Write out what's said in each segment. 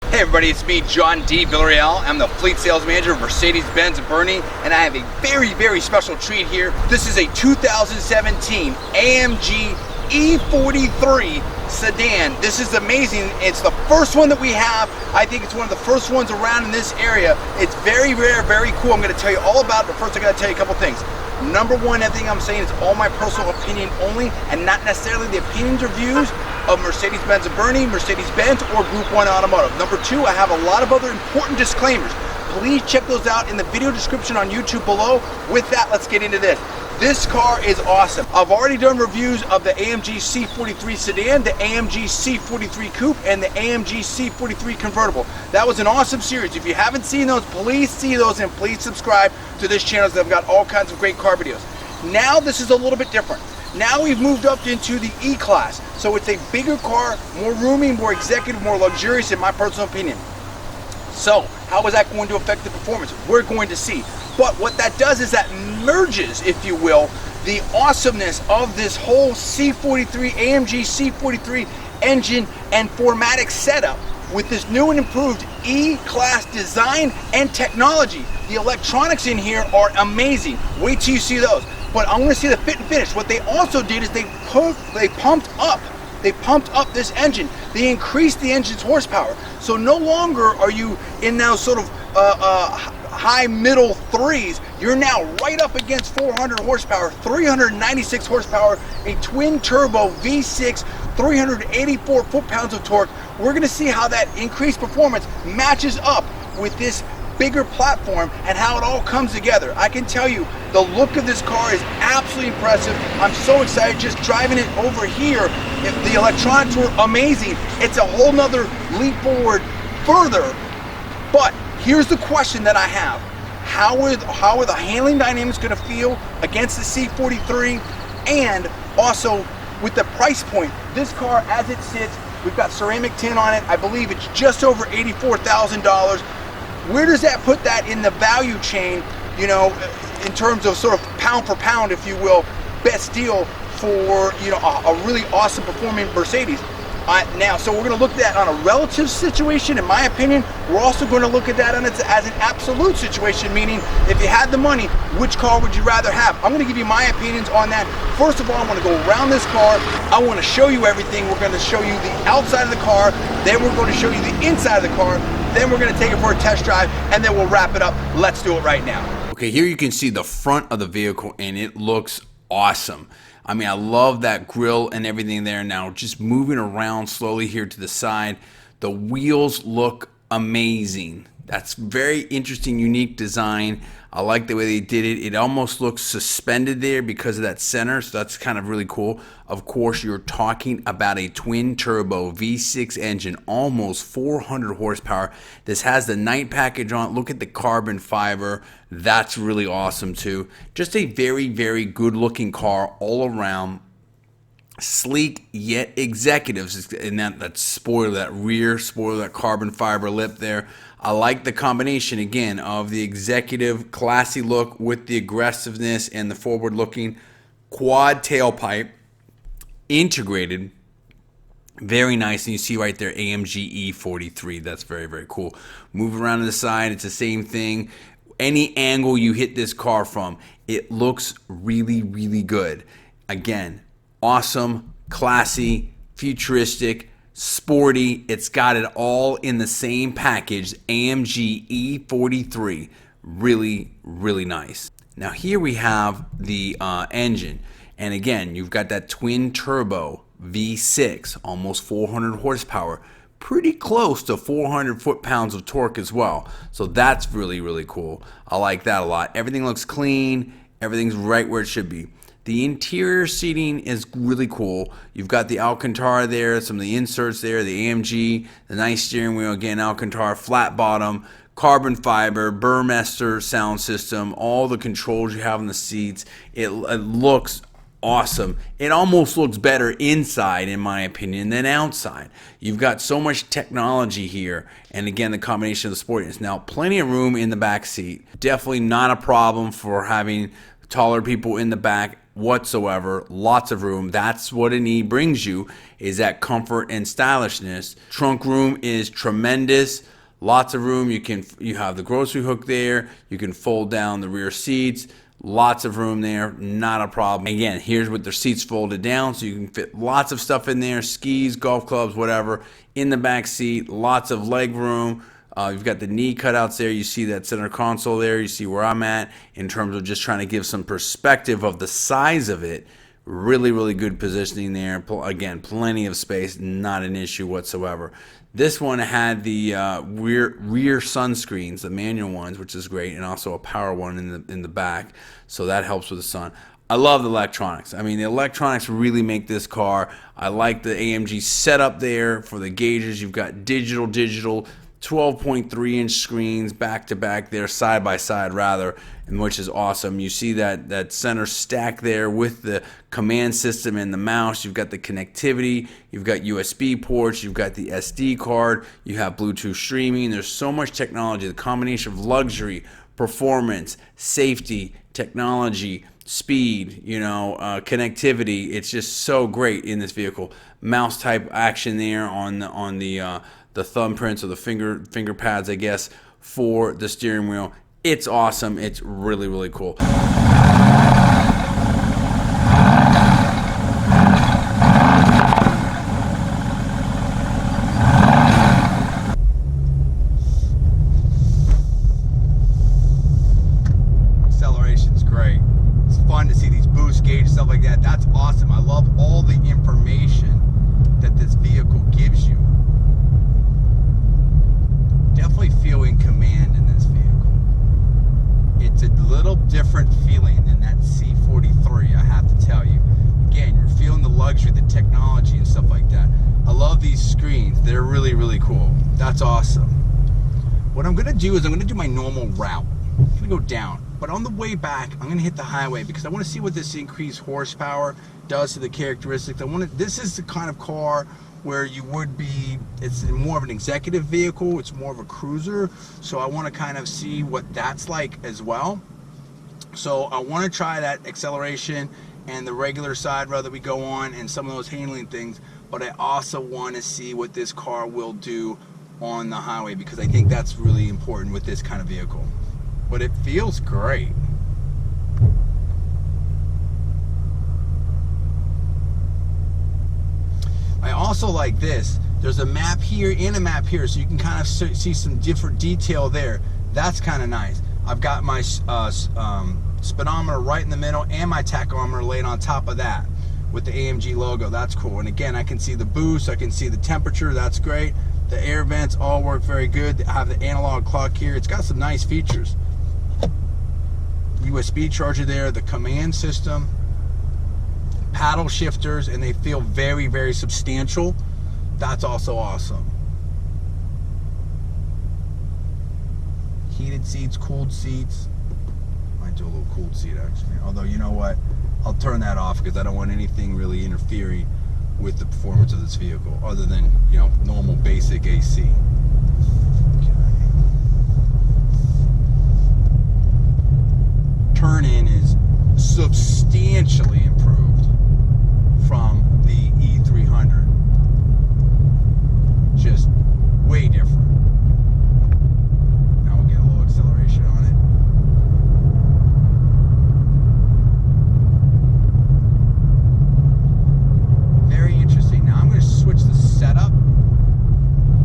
Hey everybody, it's me, John D. Villarreal. I'm the fleet sales manager of Mercedes-Benz of Boerne, and I have a very special treat here. This is a 2017 AMG E43 sedan. This is amazing. It's the first one that we have. I think it's one of the first ones around in this area. It's very rare, very cool. I'm going to tell you all about it, but first I got to tell you a couple things. Number one, everything I'm saying is all my personal opinion only, and not necessarily the opinions or views of Mercedes-Benz of Boerne, Mercedes-Benz, or Group 1 Automotive. Number two, I have a lot of other important disclaimers. Please check those out in the video description on YouTube below. With that, let's get into this. This car is awesome. I've already done reviews of the AMG C43 sedan, the AMG C43 coupe, and the AMG C43 convertible. That was an awesome series. If you haven't seen those, please see those and please subscribe to this channel. I've got all kinds of great car videos. Now this is a little bit different. Now we've moved up into the E-Class. So it's a bigger car, more roomy, more executive, more luxurious in my personal opinion. So how is that going to affect the performance? We're going to see. But what that does is that merges, if you will, the awesomeness of this whole C43, AMG C43 engine and 4MATIC setup with this new and improved E-Class design and technology. The electronics in here are amazing. Wait till you see those. But I want to see the fit and finish. What they also did is they pumped up this engine. They increased the engine's horsepower. So no longer are you in those sort of high middle threes. You're now right up against 400 horsepower, 396 horsepower, a twin turbo V6, 384 foot-pounds of torque. We're going to see how that increased performance matches up with this bigger platform and how it all comes together. I can tell you the look of this car is absolutely impressive. I'm so excited just driving it over here. If the electronics were amazing, it's a whole nother leap forward further. But here's the question that I have. How are the handling dynamics going to feel against the C43? And also with the price point, this car as it sits, we've got ceramic tin on it. I believe it's just over $84,000. Where does that put that in the value chain, you know, in terms of sort of pound for pound, if you will, best deal for, you know, a really awesome performing Mercedes? Now, so we're going to look at that on a relative situation, in my opinion. We're also going to look at that as an absolute situation, meaning if you had the money, which car would you rather have? I'm going to give you my opinions on that. First of all, I want to go around this car. I want to show you everything. We're going to show you the outside of the car. Then we're going to show you the inside of the car. Then we're going to take it for a test drive, and then we'll wrap it up. Let's do it right now. Okay, here you can see the front of the vehicle, and it looks awesome. I mean, I love that grille and everything there. Now, just moving around slowly here to the side, the wheels look amazing. That's very interesting, unique design. I like the way they did it. It almost looks suspended there because of that center, so that's kind of really cool. Of course, you're talking about a twin turbo V6 engine, almost 400 horsepower. This has the night package on it. Look at the carbon fiber. That's really awesome too. Just a very good looking car all around. Sleek yet executives, and that spoiler, that rear spoiler, that carbon fiber lip there. I like the combination again of the executive classy look with the aggressiveness and the forward looking quad tailpipe integrated. Very nice, and you see right there AMG E43. That's very cool. Move around to the side, it's the same thing. Any angle you hit this car from, it looks really good. Again, awesome, classy, futuristic, sporty. It's got it all in the same package. AMG E43. Really nice. Now here we have the engine. And again, you've got that twin turbo V6, almost 400 horsepower. Pretty close to 400 foot-pounds of torque as well. So that's really cool. I like that a lot. Everything looks clean. Everything's right where it should be. The interior seating is really cool. You've got the Alcantara there, some of the inserts there, the AMG, the nice steering wheel, again, Alcantara, flat bottom, carbon fiber, Burmester sound system, all the controls you have on the seats. It looks awesome. It almost looks better inside, in my opinion, than outside. You've got so much technology here, and again, the combination of the sportiness. Now, plenty of room in the back seat. Definitely not a problem for having taller people in the back. whatsoever. Lots of room. That's what an E brings you, is that comfort and stylishness. Trunk room is tremendous. Lots of room. You have the grocery hook there. You can fold down the rear seats. Lots of room there, not a problem. Again, here's with their seats folded down, so you can fit lots of stuff in there, skis, golf clubs, whatever. In the back seat, lots of leg room. You've got the knee cutouts there. You see that center console there. You see where I'm at in terms of just trying to give some perspective of the size of it. Really, really good positioning there. Again, plenty of space, not an issue whatsoever. This one had the rear sunscreens, the manual ones, which is great, and also a power one in the back, so that helps with the sun. I love the electronics. I mean, the electronics really make this car. I like the AMG setup there for the gauges. You've got digital 12.3-inch screens back to back there, side by side rather, and which is awesome. You see that center stack there with the command system and the mouse. You've got the connectivity, you've got USB ports, you've got the SD card, you have Bluetooth streaming. There's so much technology. The combination of luxury, performance, safety, technology, speed, connectivity. It's just so great in this vehicle. Mouse type action there on the thumbprints or the finger pads, I guess, for the steering wheel. It's awesome. It's really, really cool. Acceleration's great. It's fun to see these boost gauges, stuff like that. That's awesome. I love all the information that this vehicle gives you. Definitely feel in command in this vehicle. It's a little different feeling than that C43, I have to tell you. Again, you're feeling the luxury, the technology and stuff like that. I love these screens. They're really, really cool. That's awesome. What I'm gonna do is I'm gonna do my normal route. I'm gonna go down, but on the way back, I'm gonna hit the highway because I wanna see what this increased horsepower does to the characteristics. This is the kind of car where you would be, it's more of an executive vehicle, it's more of a cruiser, so I want to kind of see what that's like as well. So I want to try that acceleration and the regular side road that we go on and some of those handling things, but I also want to see what this car will do on the highway because I think that's really important with this kind of vehicle. But it feels great. I also like this. There's a map here and a map here, so you can kind of see some different detail there. That's kind of nice. I've got my speedometer right in the middle and my tachometer laid on top of that with the AMG logo. That's cool. And again, I can see the boost, I can see the temperature. That's great. The air vents all work very good. I have the analog clock here. It's got some nice features. USB charger there, the command system, paddle shifters, and they feel very, very substantial. That's also awesome. Heated seats, cooled seats. Might do a little cooled seat actually. Although, you know what? I'll turn that off because I don't want anything really interfering with the performance of this vehicle other than, normal basic AC. Turn-in is substantially improved from the E300. Just way different. Now we'll get a little acceleration on it. Very interesting. Now I'm going to switch the setup.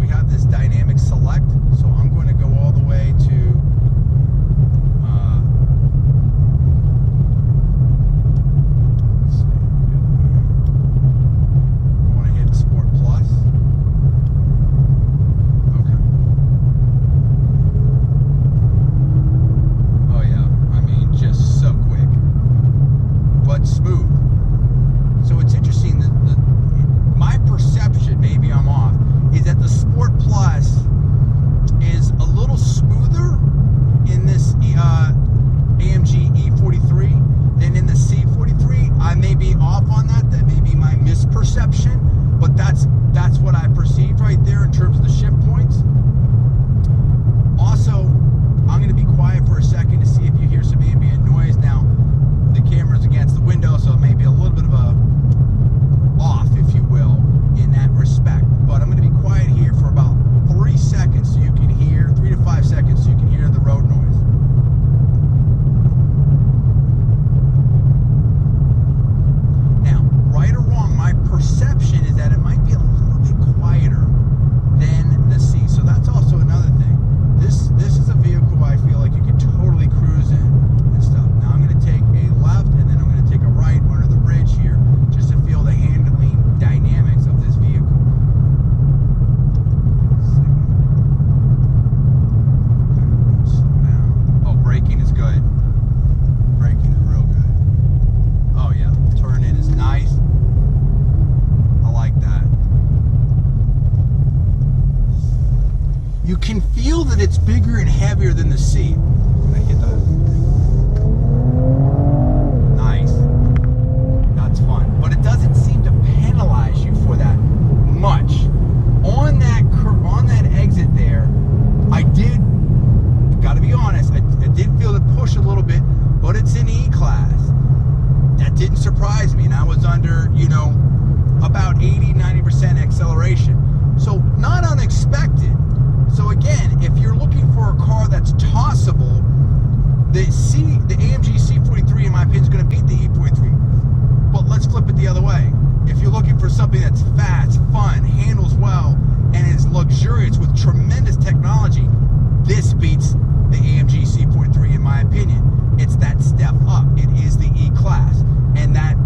We have this dynamic select, so I'm going to go all the way to you can feel that it's bigger and heavier than the C. Can I hit that? Nice. That's fun. But it doesn't seem to penalize you for that much. On that exit there, I did, gotta be honest, I did feel it push a little bit, but it's in E-Class. That didn't surprise me, and I was under, you know, about 80-90% acceleration. So not unexpected. So again, if you're looking for a car that's tossable, the AMG C43 in my opinion is going to beat the E43. But let's flip it the other way. If you're looking for something that's fast, fun, handles well, and is luxurious with tremendous technology, this beats the AMG C43 in my opinion. It's that step up. It is the E-Class, and that,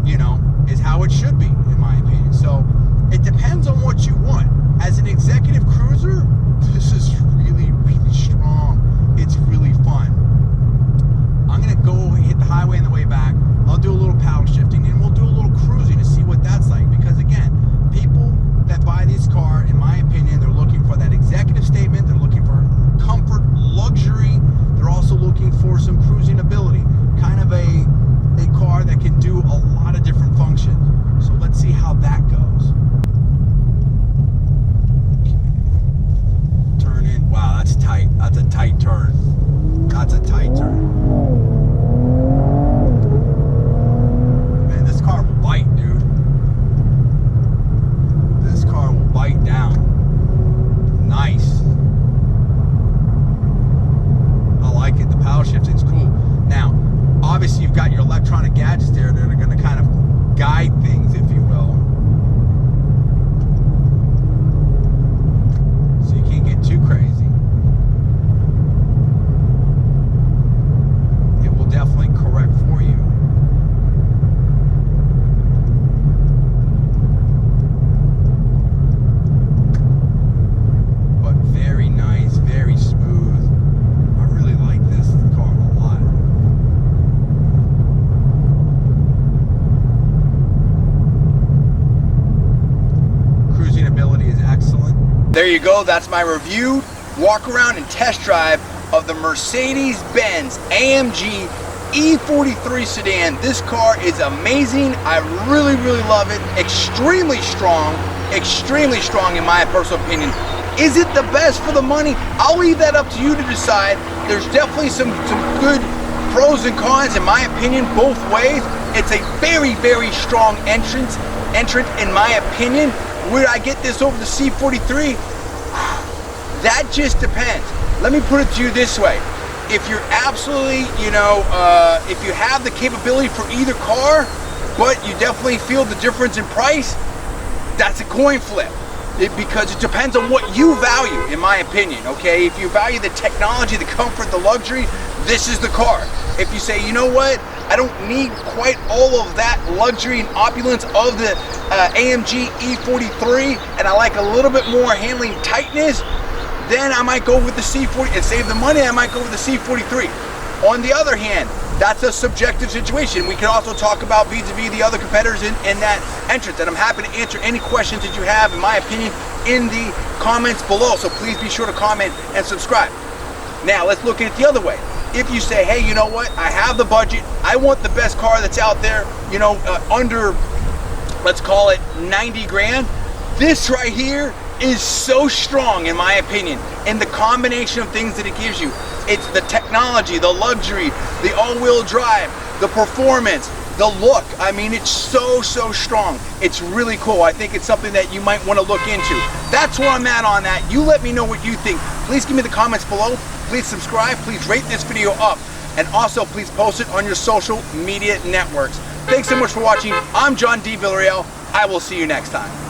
you know, is how it should be in my opinion. So it depends on what you want. As an executive cruiser, this is really, really strong. It's really fun. I'm gonna go hit the highway on the way back. I'll do a little paddle shifting, and we'll do a little cruising to see what that's like. Because again, people that buy this car, in my opinion, they're looking for that executive statement. They're looking for comfort, luxury. They're also looking for some cruising ability. Kind of a car that can do a lot of different functions. So let's see how that goes. Turn in. Wow, that's tight. That's a tight turn. That's a tight turn. Man, this car will bite, dude. This car will bite down. Nice. I like it. The power shifting's cool. Now, obviously you've got your electronic gadgets there that are going to kind of guide things, if you will. So you can't get too crazy. It will definitely correct for you. But very nice, very smooth. I really like this car a lot. Cruising ability is excellent. There you go. That's my review, walk around and test drive of the Mercedes-Benz AMG E43 sedan. This car is amazing. I really, really love it. Extremely strong in my personal opinion. Is it the best for the money? I'll leave that up to you to decide. There's definitely some good pros and cons in my opinion, both ways. It's a very, very strong entrant in my opinion. Would I get this over the C43? That just depends. Let me put it to you this way. If you're absolutely, you know, if you have the capability for either car, but you definitely feel the difference in price, that's a coin flip. Because it depends on what you value, in my opinion, okay? If you value the technology, the comfort, the luxury, this is the car. If you say, you know what, I don't need quite all of that luxury and opulence of the AMG E43, and I like a little bit more handling tightness, then I might go with the C40 and save the money. I might go with the C43. On the other hand, that's a subjective situation. We can also talk about vis-a-vis the other competitors in that entrance, and I'm happy to answer any questions that you have, in my opinion, in the comments below. So please be sure to comment and subscribe. Now let's look at it the other way. If you say, hey, you know what, I have the budget, I want the best car that's out there, you know, under, let's call it 90 grand, this right here is so strong in my opinion, and the combination of things that it gives you. It's the technology, the luxury, the all-wheel drive, the performance, the look. I mean, it's so strong. It's really cool. I think it's something that you might want to look into. That's where I'm at on that. You let me know what you think. Please give me the comments below. Please subscribe. Please rate this video up. And also, please post it on your social media networks. Thanks so much for watching. I'm John D. Villarreal. I will see you next time.